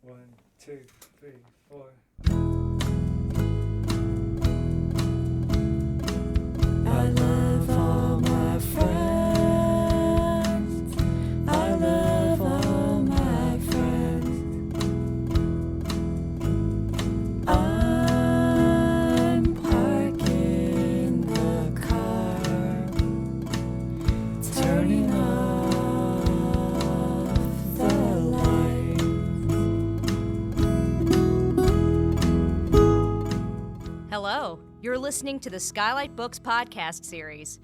One, two, three, four. I love all my friends. I love all my friends. I'm parking the car, turning off the lights. Hello, you're listening to the Skylight Books podcast series.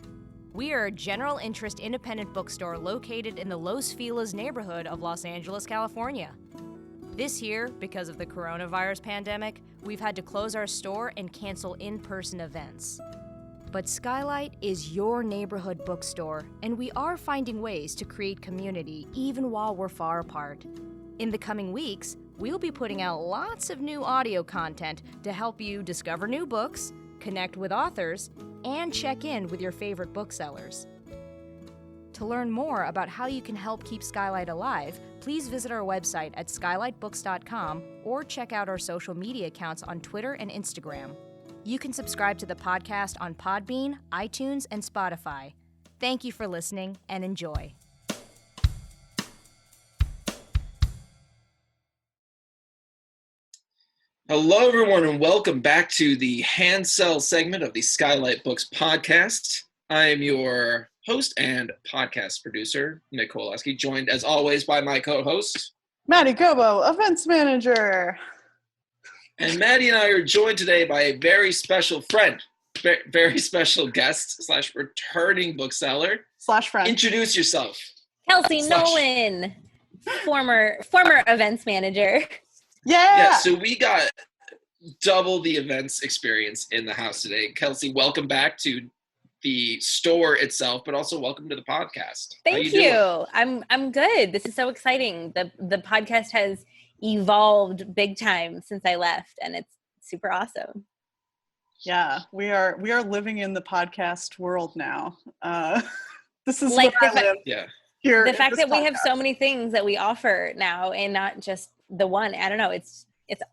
We are a general interest independent bookstore located in the Los Feliz neighborhood of Los Angeles, California. This year, because of the coronavirus pandemic, we've had to close our store and cancel in-person events. But Skylight is your neighborhood bookstore, and we are finding ways to create community even while we're far apart. In the coming weeks, we'll be putting out lots of new audio content to help you discover new books, connect with authors, and check in with your favorite booksellers. To learn more about how you can help keep Skylight alive, please visit our website at skylightbooks.com or check out our social media accounts on Twitter and Instagram. You can subscribe to the podcast on Podbean, iTunes, and Spotify. Thank you for listening and enjoy. Hello, everyone, and welcome back to the Handsell segment of the Skylight Books podcast. I am your host and podcast producer, Nick Kowaleski, joined as always by my co-host, Maddie, Gobbo, events manager. and Maddie and I are joined today by a very special friend, very special guest / returning bookseller. / friend. Introduce yourself. Kelsey Nolan, former events manager. Yeah. So we got double the events experience in the house today. Kelsey, welcome back to the store itself, but also welcome to the podcast. Thank you. I'm good. This is so exciting. The podcast has evolved big time since I left, and it's super awesome. Yeah, we are living in the podcast world now. This is Like where I live. Yeah. Here The at fact this that we have podcast. so many things that we offer now, and not just the one. I don't know. It's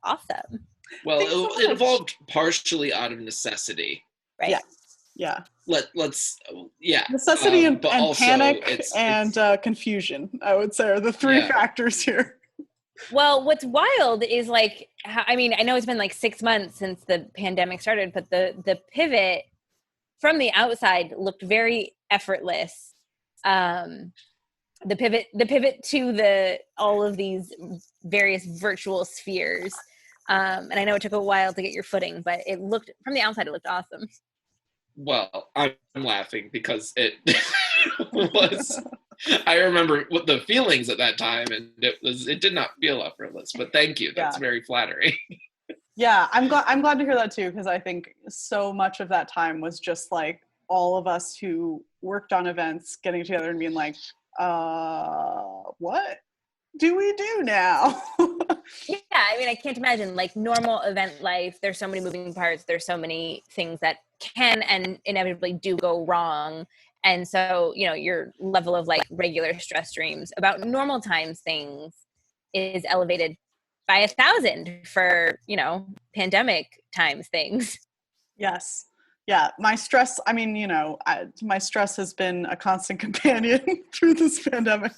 awesome. Well, Thanks so it much. evolved partially out of necessity. Right. Yeah. Let's Necessity and also panic it's and confusion, I would say, are the three factors here. Well, what's wild is I know it's been 6 months since the pandemic started, but the pivot from the outside looked very effortless. The pivot to all of these various virtual spheres. And I know it took a while to get your footing, but from the outside, it looked awesome. Well, I'm laughing because it was. I remember what the feelings at that time, and it did not feel effortless. But thank you. That's very flattering. Yeah, I'm glad to hear that too, because I think so much of that time was just all of us who worked on events getting together and being like, what do we do now? Yeah, I can't imagine normal event life. There's so many moving parts. There's so many things that can and inevitably do go wrong. And so, your level of regular stress streams about normal times things is elevated by 1,000 for, pandemic times things. Yes. Yeah. My stress, my stress has been a constant companion through this pandemic.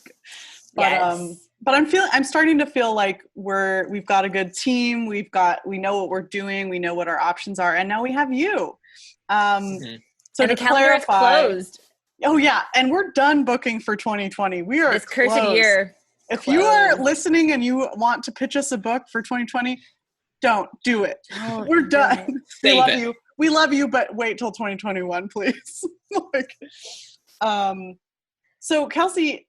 But, Yes. But I'm starting to feel like we've got a good team. We know what we're doing. We know what our options are. And now we have you. So and to the calendar is clarify, closed. Oh yeah. And we're done booking for 2020. We are This cursed closed. year. If closed. you are listening and you want to pitch us a book for 2020, don't do it. Don't We're do done. it. We Save love it. you. We love you, but wait till 2021, please. So Kelsey,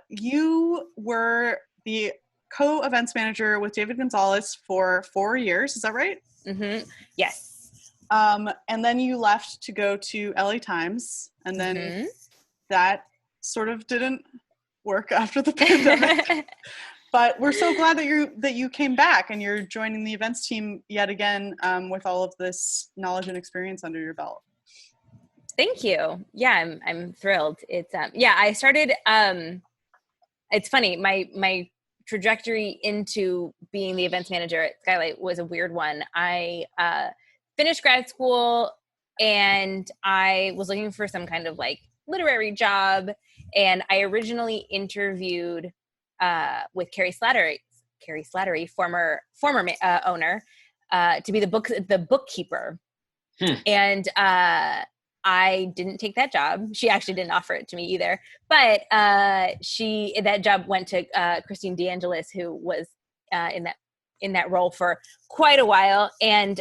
you were the co-events manager with David Gonzalez for 4 years. Is that right? Mm-hmm. Yes. And then you left to go to LA Times, and then that sort of didn't work after the pandemic. But we're so glad that you came back and you're joining the events team yet again with all of this knowledge and experience under your belt. Thank you. Yeah, I'm thrilled. It's I started it's funny. My trajectory into being the events manager at Skylight was a weird one. I finished grad school and I was looking for some kind of like literary job. And I originally interviewed with Carrie Slattery, former owner, to be the bookkeeper. And I didn't take that job. She actually didn't offer it to me either. But that job went to Christine DeAngelis, who was in that role for quite a while. And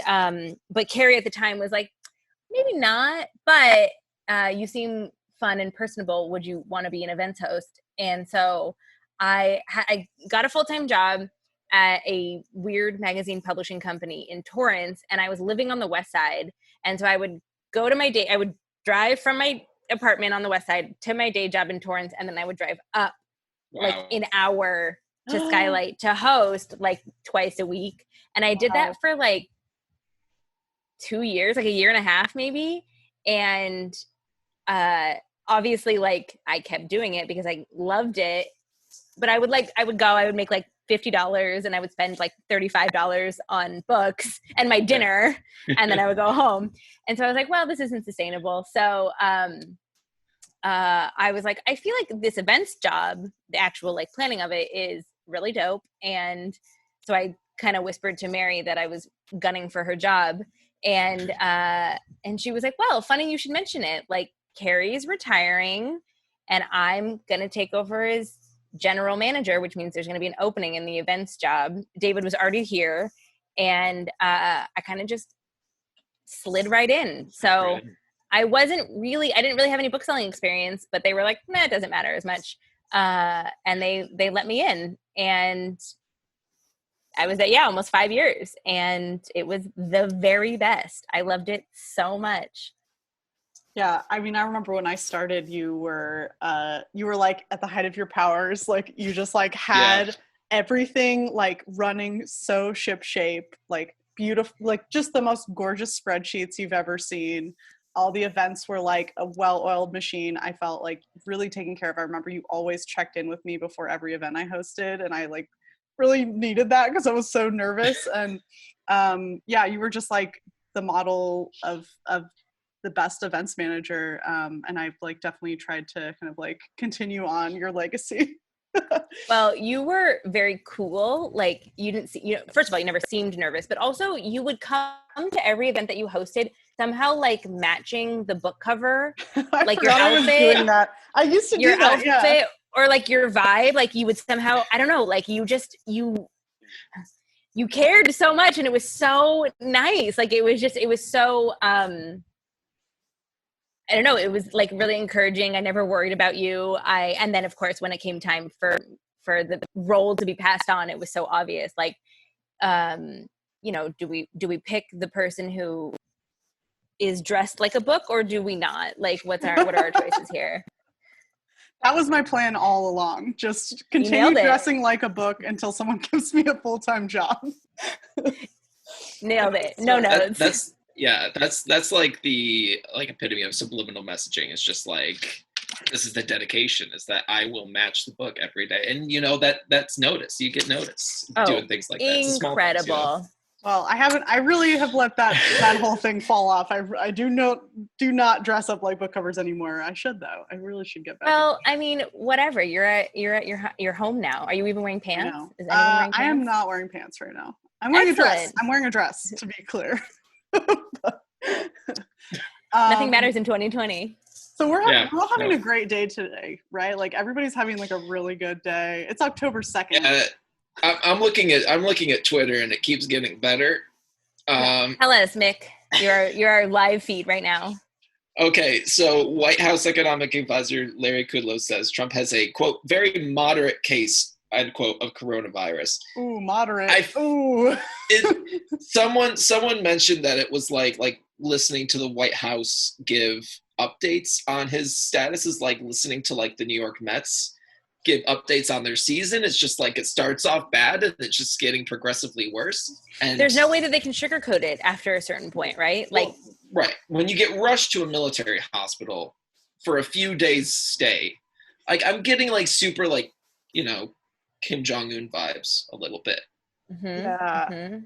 but Carrie at the time was like, maybe not, but you seem fun and personable. Would you want to be an events host? And so I got a full-time job at a weird magazine publishing company in Torrance, and I was living on the west side. And so I would go to I would drive from my apartment on the west side to my day job in Torrance, and then I would drive up like an hour to Skylight to host like twice a week. And I did that for like 2 years, like a year and a half maybe. And obviously like I kept doing it because I loved it. But I would make like $50 and I would spend like $35 on books and my dinner, and then I would go home. And so I was like, well, this isn't sustainable. So I was like, I feel like this events job, the actual like planning of it, is really dope. And so I kind of whispered to Mary that I was gunning for her job. And she was like, well, funny you should mention it. Like, Carrie's retiring and I'm going to take over as general manager, which means there's going to be an opening in the events job. David was already here, and I kind of just slid right in. So I didn't really have any book selling experience, but they were like, nah, it doesn't matter as much. And they let me in, and I was there, almost 5 years, and it was the very best. I loved it so much. Yeah, I mean, I remember when I started, you were like at the height of your powers. Like, you just like had everything like running so shipshape, like beautiful, like just the most gorgeous spreadsheets you've ever seen. All the events were like a well-oiled machine. I felt like really taken care of. I remember you always checked in with me before every event I hosted, and I like really needed that because I was so nervous. And you were just like the model of the best events manager, and I've like definitely tried to kind of like continue on your legacy. Well, you were very cool. Like, you didn't see, first of all, you never seemed nervous, but also you would come to every event that you hosted somehow like matching the book cover, like your outfit. I used to do that, outfit, or like your vibe. Like, you would somehow, I don't know, like you cared so much, and it was so nice. Like, it was so, I don't know, it was like really encouraging. I never worried about you. And then of course, when it came time for the role to be passed on, it was so obvious. Like, do we pick the person who is dressed like a book, or do we not? Like, what are our choices here? That was my plan all along. Just continue dressing like a book until someone gives me a full-time job. Nailed it. No notes. That's like the epitome of subliminal messaging. It's just like, this is the dedication, is that I will match the book every day. And that's notice. You get notice doing things like that. Incredible. Well, I really have let that whole thing fall off. I do not dress up like book covers anymore. I should, though. I really should get back. Well, I mean, whatever. You're at your home now. Are you even wearing pants? Is anyone wearing pants? I am not wearing pants right now. I'm wearing a dress. I'm wearing a dress, to be clear. Nothing matters in 2020. So we're all having a great day today, right? Like, everybody's having like a really good day. It's October 2nd. Yeah, I'm looking at Twitter, and it keeps getting better. Tell us, Mick. You're our live feed right now. Okay, so White House economic advisor Larry Kudlow says Trump has a, quote, very moderate case, I'd quote, of coronavirus. Ooh, moderate. Someone mentioned that it was like listening to the White House give updates on his status is like listening to like the New York Mets give updates on their season. It's just like it starts off bad and it's just getting progressively worse. And there's no way that they can sugarcoat it after a certain point, right? Like, right. When you get rushed to a military hospital for a few days stay, like I'm getting like super like, Kim Jong-un vibes a little bit. Mhm, Yeah. mhm.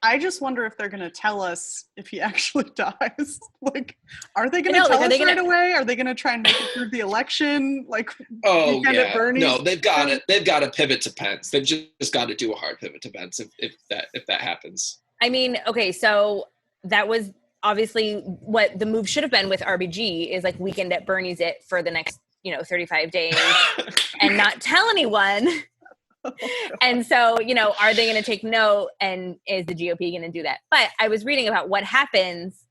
I just wonder if they're going to tell us if he actually dies. Like, are they going I to know, like, tell are us they right gonna- away? Are they going to try and make it through the election? Like, Oh Weekend at yeah, Bernie's? no, they've got it. They've got to pivot to Pence. They've just got to do a hard pivot to Pence if that happens. I mean, okay, so that was obviously what the move should have been with RBG is like Weekend at Bernie's it for the next, 35 days and not tell anyone. And so, are they going to take note, and is the GOP going to do that? But I was reading about what happens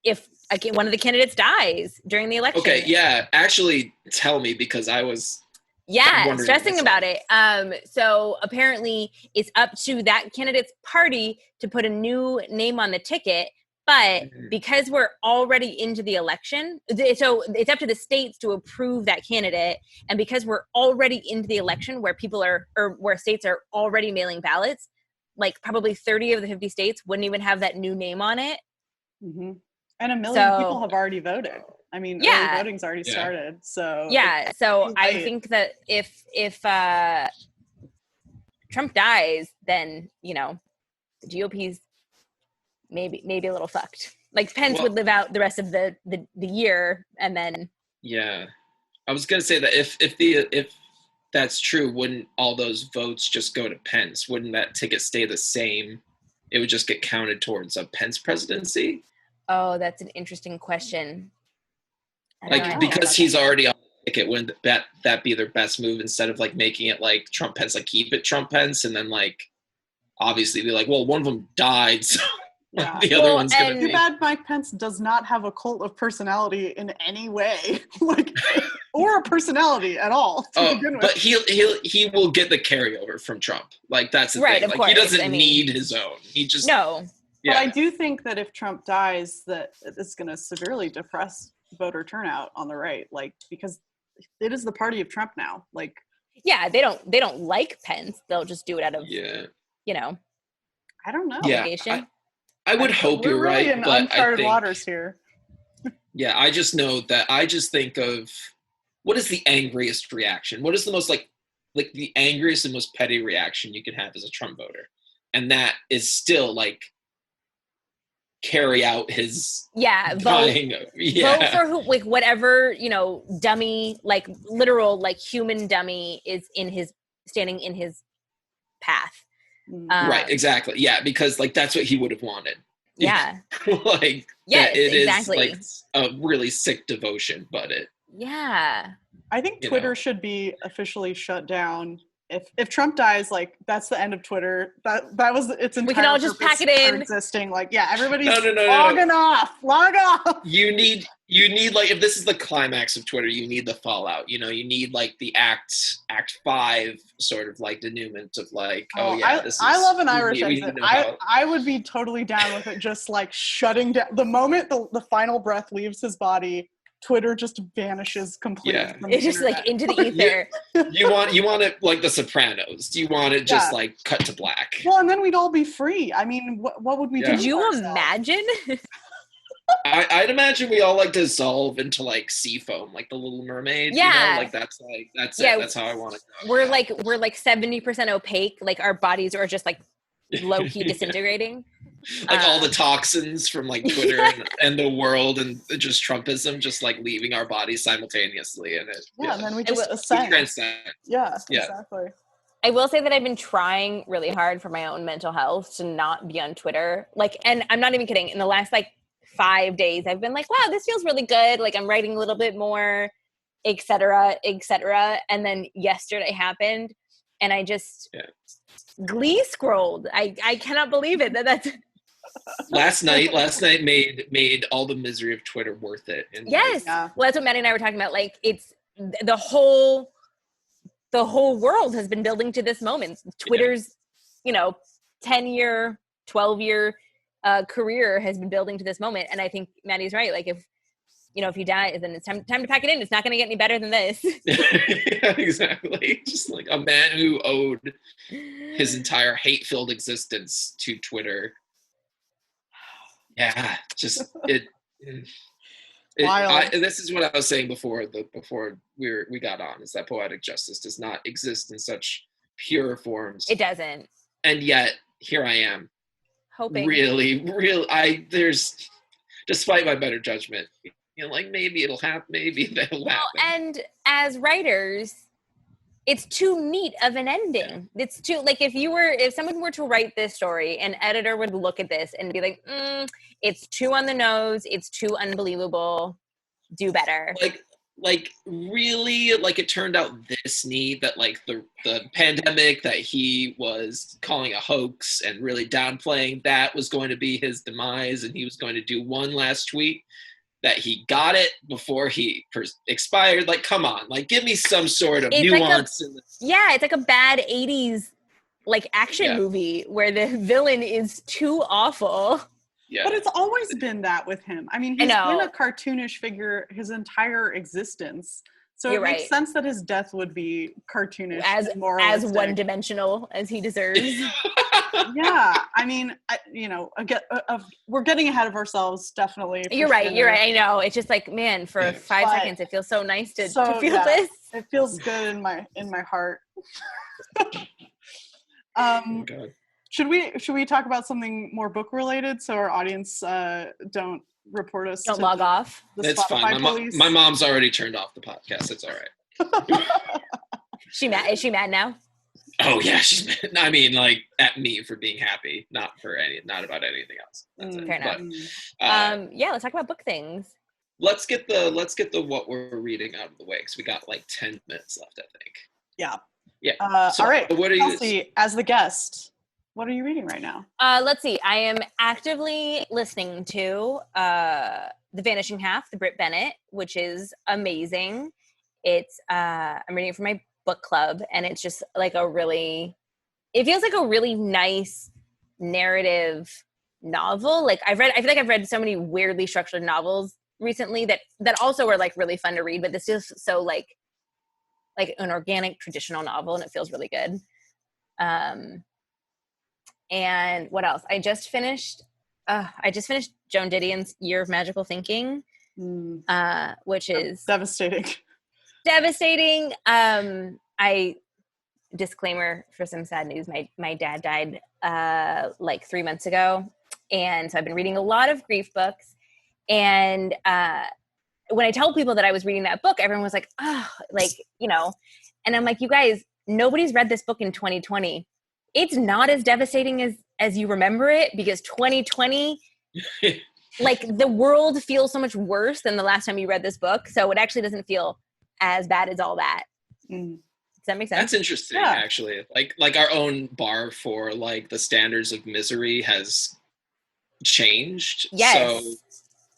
if one of the candidates dies during the election. Okay, yeah, actually, tell me because I was. Yeah, wondering stressing myself. about it. So apparently it's up to that candidate's party to put a new name on the ticket. But because we're already into the election, so it's up to the states to approve that candidate. And because we're already into the election where people are, or where states are already mailing ballots, like probably 30 of the 50 states wouldn't even have that new name on it. Mhm. And a million So- people have already voted. I mean, early Yeah. voting's already Yeah. started. So Yeah. So too I late. think that if Trump dies, then, the GOP's maybe a little fucked. Like Pence Well- would live out the rest of the year, and then Yeah, I was gonna say that if that's true, wouldn't all those votes just go to Pence? Wouldn't that ticket stay the same? It would just get counted towards a Pence presidency, that's an interesting question. I don't know. like because he's already on the ticket. Wouldn't that be their best move instead of like making it like Trump Pence, like keep it Trump Pence, and then like obviously be like, well, one of them died, so Yeah. the other Well, one's gonna and- Too be. bad Mike Pence does not have a cult of personality in any way, like, or a personality at all. To begin with. But he will get the carryover from Trump. Like that's the Right, thing. of Like he course. doesn't I mean- need his own. He just No. But I yeah. do think that if Trump dies, that it's going to severely depress voter turnout on the right, like, because it is the party of Trump now. Like, Yeah, they don't like Pence. They'll just do it out of Yeah. I don't know. Yeah. obligation. I would hope We're you're really right, in but I uncharted think waters here. yeah, I just know that I just think of what is the angriest reaction? What is the most like the angriest and most petty reaction you can have as a Trump voter? And that is still like carry out his Yeah, vote dying. Yeah. vote for who, like whatever, dummy, like literal, like human dummy is standing in his path. Mm. Right, exactly. Yeah, because like that's what he would have wanted. Yeah. Like Yes, that it is exactly. like a really sick devotion, but it Yeah. I think You Twitter know. should be officially shut down. If Trump dies, like, that's the end of Twitter. That was its entire We can all just purpose pack it for in. existing. Like, yeah, everybody's No. logging off. Log off. you need like if this is the climax of Twitter, you need the fallout. You need like the act 5 sort of like denouement of like, I love an Irish we need to exit. know how- I would be totally down with it, just like shutting down the moment the final breath leaves his body. Twitter just vanishes completely. Yeah. From the It's just like internet. into the ether. you want it like The Sopranos. You want it just Yeah. like cut to black. Well, and then we'd all be free. I mean, what would we Yeah. do? Could with you ourselves? imagine? I'd imagine we all like dissolve into like sea foam, like the Little Mermaid. Yeah. Like that's Yeah. it. That's how I want it. We're like 70% opaque. Like our bodies are just like low key disintegrating. Like all the toxins from like Twitter and the world and just Trumpism just like leaving our bodies simultaneously, and it Yeah, and then we It just will- we ascend. transcend. Yeah, Yeah. exactly. I will say that I've been trying really hard for my own mental health to not be on Twitter. Like, and I'm not even kidding. In the last like 5 days, I've been like, wow, this feels really good. Like I'm writing a little bit more, et cetera, et cetera. And then yesterday happened and I just glee scrolled. I cannot believe it. That's Last night made all the misery of Twitter worth it. And yes. Yeah. Well, that's what Maddie and I were talking about. Like it's the whole world has been building to this moment. Twitter's, 10-year, 12-year career has been building to this moment. And I think Maddie's right. Like if he dies, then it's time to pack it in. It's not going to get any better than this. Yeah, exactly. Just like a man who owed his entire hate-filled existence to Twitter. Yeah, just it. Wild. This is what I was saying before we got on, is that poetic justice does not exist in such pure forms. It doesn't. And yet here I am, Hoping. there's, despite my better judgment, like maybe it'll happen, maybe that'll happen. And as writers, it's too neat of an ending. Yeah. It's too, like, if someone were to write this story, an editor would look at this and be like, it's too on the nose, it's too unbelievable, do better. Like really, like it turned out this neat that like the pandemic that he was calling a hoax and really downplaying, that was going to be his demise, and he was going to do one last tweet that he got it before he expired. Like, come on, like give me some sort of nuance. It's like a bad 80s like action movie where the villain is too awful. Yeah. But it's always been that with him. I mean, he's been a cartoonish figure his entire existence. So it makes sense that his death would be cartoonish, as one-dimensional as he deserves. Yeah, I mean, we're getting ahead of ourselves, definitely. You're right. I know. It's just like, man, for 5 seconds, it feels so nice to feel this. It feels good in my heart. Oh, God. Should we talk about something more book related so our audience don't report us? Don't log off. It's fine. My mom's already turned off the podcast. It's all right. Is she mad now? Oh yeah, she's mad. I mean, like at me for being happy, not about anything else. Fair enough. Let's talk about book things. Let's get the what we're reading out of the way, because we got like 10 minutes left, I think. Yeah. Yeah. All right. What are Kelsey, as the guest, what are you reading right now? Let's see. I am actively listening to The Vanishing Half, the Britt Bennett, which is amazing. It's I'm reading it for my book club, and it's just like it feels like a really nice narrative novel. Like I feel like I've read so many weirdly structured novels recently that also were like really fun to read, but this is so like an organic traditional novel, and it feels really good. And what else? I just finished Joan Didion's Year of Magical Thinking, which is devastating. Disclaimer for some sad news. My dad died like 3 months ago, and so I've been reading a lot of grief books. And when I tell people that I was reading that book, everyone was like, "Oh, like, you know," and I'm like, "You guys, nobody's read this book in 2020. It's not as devastating as you remember it, because 2020, like the world feels so much worse than the last time you read this book. So it actually doesn't feel as bad as all that." Does that make sense? That's interesting, actually. Like our own bar for like the standards of misery has changed. Yes. So,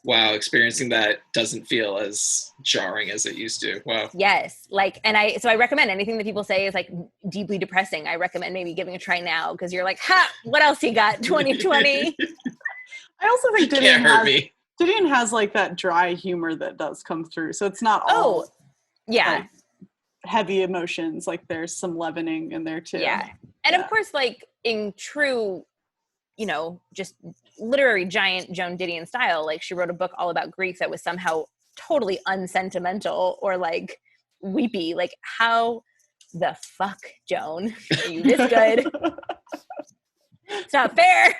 wow, experiencing that doesn't feel as jarring as it used to. Wow. Yes. Like, and I recommend anything that people say is like deeply depressing. I recommend maybe giving a try now, because you're like, what else you got? 2020. I also think Didion has like that dry humor that does come through. So it's not all like, heavy emotions. Like there's some leavening in there too. Yeah. And of course, like in true, just literary giant Joan Didion style, like she wrote a book all about grief that was somehow totally unsentimental or like weepy. Like, how the fuck, Joan? Are you this good? It's not fair.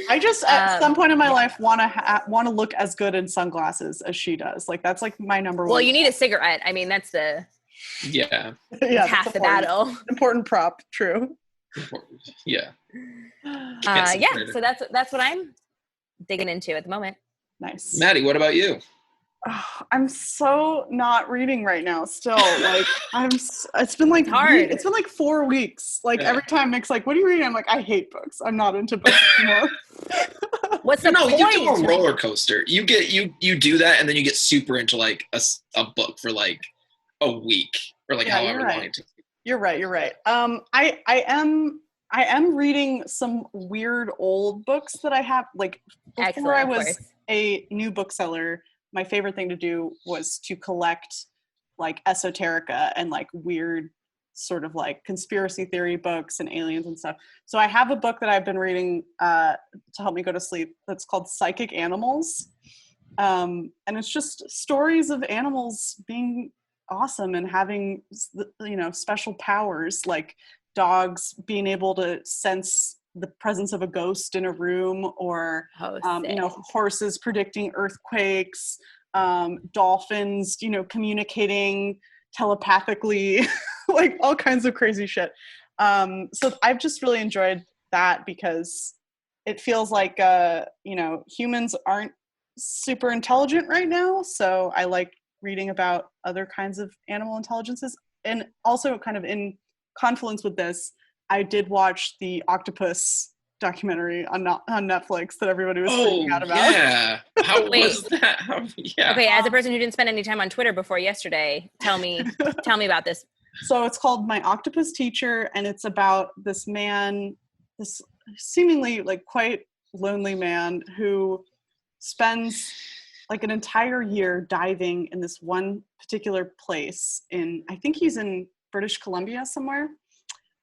I just at some point in my life want to look as good in sunglasses as she does. Like that's like my number one. Well, you need a cigarette. I mean, that's the half the battle. Important prop. True. Yeah. So that's what I'm digging into at the moment. Nice. Maddie, what about you? I'm so not reading right now still. Like it's been like hard. It's been like 4 weeks. Like every time Nick's like, "What are you reading?" I'm like, "I hate books. I'm not into books anymore." What's the point? You do a roller coaster. You do that, and then you get super into like a book for like a week or like however long it takes. You're right. I am reading some weird old books that I have. Like before I was a new bookseller, my favorite thing to do was to collect like esoterica and like weird sort of like conspiracy theory books and aliens and stuff. So I have a book that I've been reading to help me go to sleep that's called Psychic Animals. And it's just stories of animals being awesome and having, you know, special powers, like dogs being able to sense the presence of a ghost in a room, or you know, horses predicting earthquakes, dolphins, you know, communicating telepathically, like all kinds of crazy shit. So I've just really enjoyed that because it feels like you know, humans aren't super intelligent right now, so I like reading about other kinds of animal intelligences. And also, kind of in confluence with this, I did watch the octopus documentary on Netflix that everybody was freaking out about. Yeah. How Wait. was that? Yeah. Okay, as a person who didn't spend any time on Twitter before yesterday, tell me about this. So it's called My Octopus Teacher, and it's about this man, this seemingly like quite lonely man who spends like an entire year diving in this one particular place in, I think he's in British Columbia somewhere.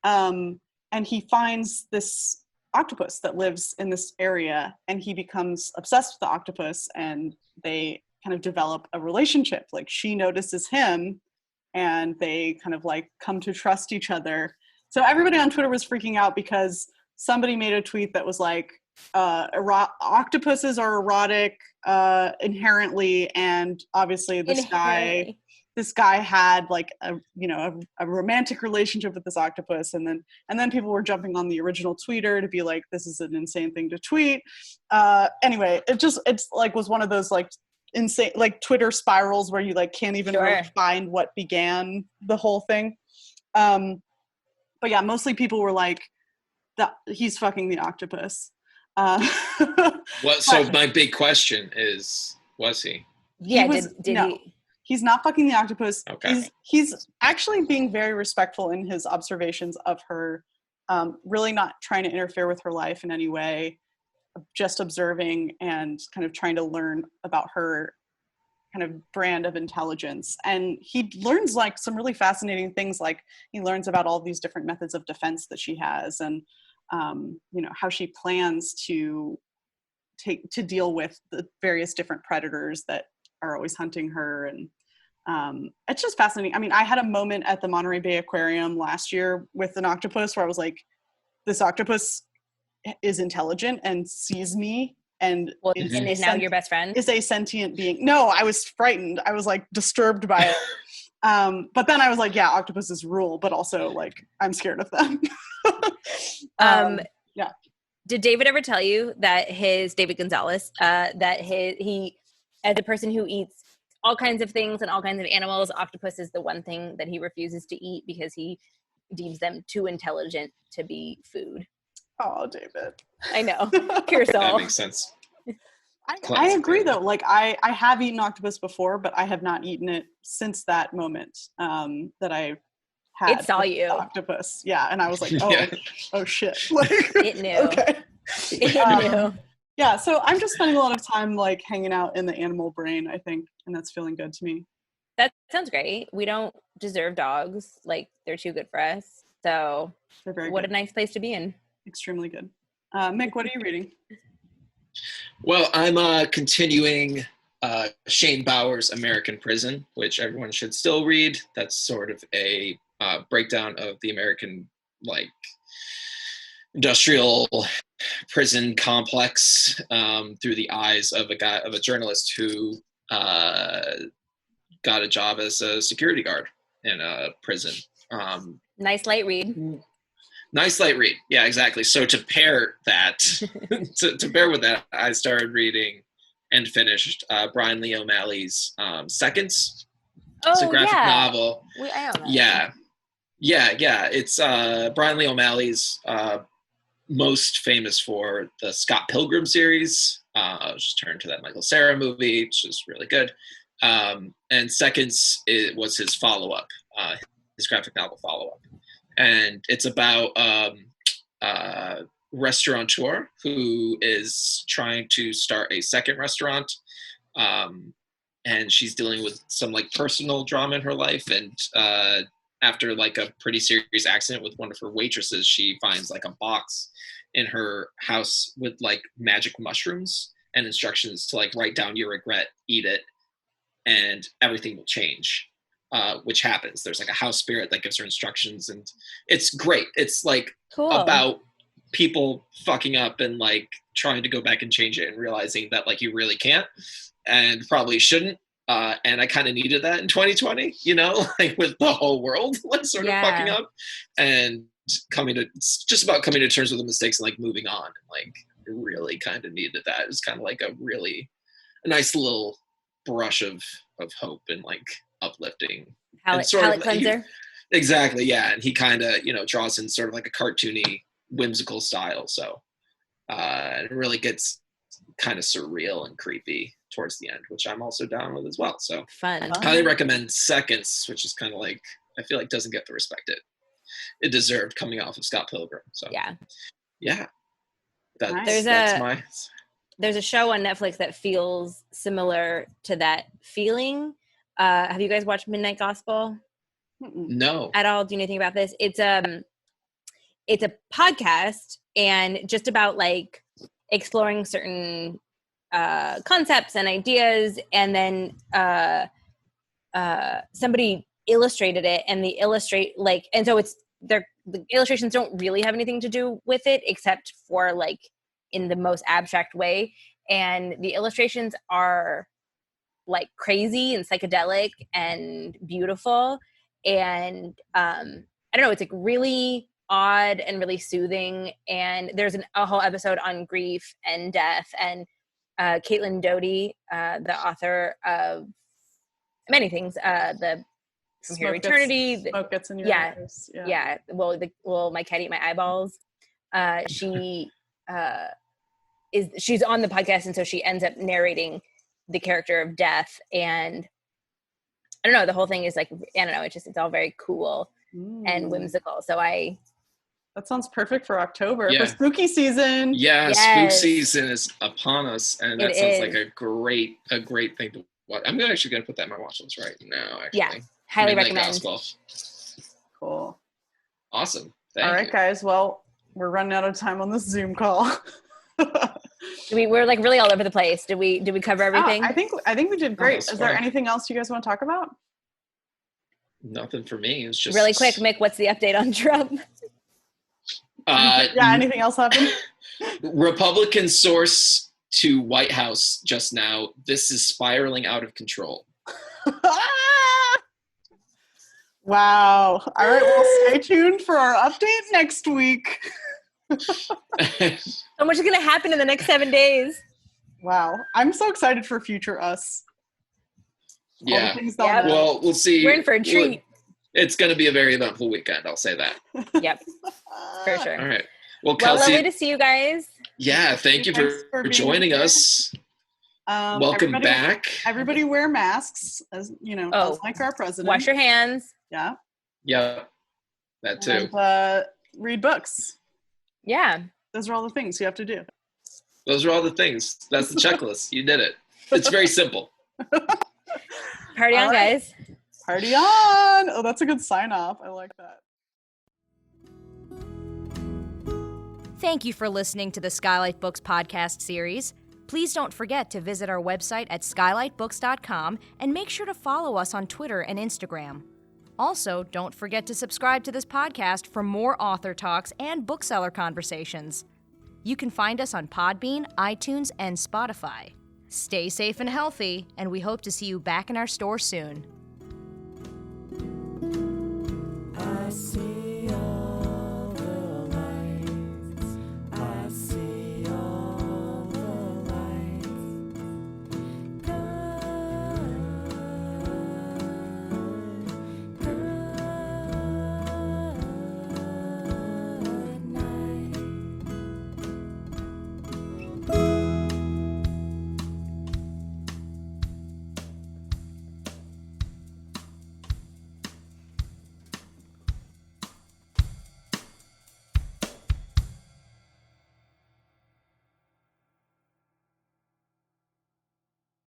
And he finds this octopus that lives in this area, and he becomes obsessed with the octopus, and they kind of develop a relationship. Like, she notices him, and they kind of like come to trust each other. So everybody on Twitter was freaking out because somebody made a tweet that was like, octopuses are erotic inherently, and obviously this guy had like a romantic relationship with this octopus, and then people were jumping on the original tweeter to be like, this is an insane thing to tweet. Anyway, it's like was one of those like insane like Twitter spirals where you like can't even really find what began the whole thing. But yeah, mostly people were like, that he's fucking the octopus. So my big question is, was he? Yeah, did he? He's not fucking the octopus. Okay. He's actually being very respectful in his observations of her, really not trying to interfere with her life in any way, just observing and kind of trying to learn about her kind of brand of intelligence. And he learns like some really fascinating things, like he learns about all these different methods of defense that she has, and you know, how she plans to deal with the various different predators that are always hunting her. And it's just fascinating. I mean, I had a moment at the Monterey Bay Aquarium last year with an octopus where I was like, this octopus is intelligent and sees me and is now your best friend? Is a sentient being. No, I was frightened. I was like disturbed by it. But then I was like, yeah, octopuses rule, but also like I'm scared of them. Yeah. Did David ever tell you that David Gonzalez, that he, as a person who eats all kinds of things and all kinds of animals, octopus is the one thing that he refuses to eat because he deems them too intelligent to be food? Oh, David. I know. Pure soul. That makes sense. I agree though. Like I have eaten octopus before, but I have not eaten it since that moment that I had. It saw you. Octopus. Yeah. And I was like, oh shit. Like, it knew. Okay. It knew. Yeah. So I'm just spending a lot of time like hanging out in the animal brain, I think. And that's feeling good to me. That sounds great. We don't deserve dogs. Like, they're too good for us. So what a nice place to be in. Extremely good. Mick, what are you reading? Well, I'm continuing Shane Bauer's American Prison, which everyone should still read. That's sort of a breakdown of the American like industrial prison complex through the eyes of a journalist who got a job as a security guard in a prison. Nice light read. Nice light read. Yeah, exactly. So to pair that, to pair with that, I started reading and finished Brian Lee O'Malley's Seconds. It's a graphic novel. I know that. Yeah. It's Brian Lee O'Malley's most famous for the Scott Pilgrim series. I was just turned to that Michael Cera movie, which is really good. And Seconds was his follow-up, his graphic novel follow-up. And it's about a restaurateur who is trying to start a second restaurant. And she's dealing with some like personal drama in her life. And after like a pretty serious accident with one of her waitresses, she finds like a box in her house with like magic mushrooms. and instructions to like write down your regret, eat it, and everything will change, which happens. There's like a house spirit that gives her instructions, and it's great. It's like Cool. about people fucking up and like trying to go back and change it and realizing that like you really can't and probably shouldn't. And I kind of needed that in 2020, you know, like with the whole world like sort of fucking up, and it's just about coming to terms with the mistakes and like moving on. And like really kind of needed that. It was kind of like a nice little brush of hope and like uplifting. Palate cleanser. Exactly, yeah. And he kind of, you know, draws in sort of like a cartoony, whimsical style. So it really gets kind of surreal and creepy towards the end, which I'm also down with as well. So Fun. highly recommend Seconds, which is kind of like, I feel like doesn't get the respect it deserved coming off of Scott Pilgrim. So yeah. There's a show on Netflix that feels similar to that feeling. Have you guys watched Midnight Gospel? No. At all? Do you know anything about this? It's a podcast and just about like exploring certain concepts and ideas, and then somebody illustrated it, and the illustrations don't really have anything to do with it except for like in the most abstract way, and the illustrations are like crazy and psychedelic and beautiful, and I don't know, it's like really odd and really soothing. And there's a whole episode on grief and death, and Caitlin Doughty, the author of many things, the From Here to Eternity, Smoke Gets in Your Eyes. Yeah. Well, My Cat Eat My Eyeballs. She's on the podcast, and so she ends up narrating the character of death. And I don't know, the whole thing is like, I don't know, it's all very cool and whimsical. So that sounds perfect for October, for spooky season. Yeah, yes. Spook season is upon us, and that sounds like a great thing to watch. I'm actually going to put that in my watch list right now, actually. Yeah, highly recommend. Gospel. Cool. Awesome. All right, guys. Well, we're running out of time on this Zoom call. We're like really all over the place. Did we cover everything? I think we did great. Is there anything else you guys want to talk about? Nothing for me. It's just really quick, Mick. What's the update on Trump? Anything else happened? Republican source to White House just now. This is spiraling out of control. Wow. All right. Well, stay tuned for our update next week. So much is going to happen in the next 7 days. Wow. I'm so excited for future us. Yeah. Well, we'll see. We're in for a treat. It's going to be a very eventful weekend. I'll say that. Yep. For sure. All right. Well, Kelsey. Lovely to see you guys. Yeah. Thank you for joining us. Welcome back. Everybody wear masks, as you know, as like our president. Wash your hands. Yeah. Yeah. That too. And, read books. Yeah. Those are all the things you have to do. Those are all the things. That's the checklist. You did it. It's very simple. Party on, guys. Party on. Oh, that's a good sign off. I like that. Thank you for listening to the Skylight Books podcast series. Please don't forget to visit our website at skylightbooks.com and make sure to follow us on Twitter and Instagram. Also, don't forget to subscribe to this podcast for more author talks and bookseller conversations. You can find us on Podbean, iTunes, and Spotify. Stay safe and healthy, and we hope to see you back in our store soon.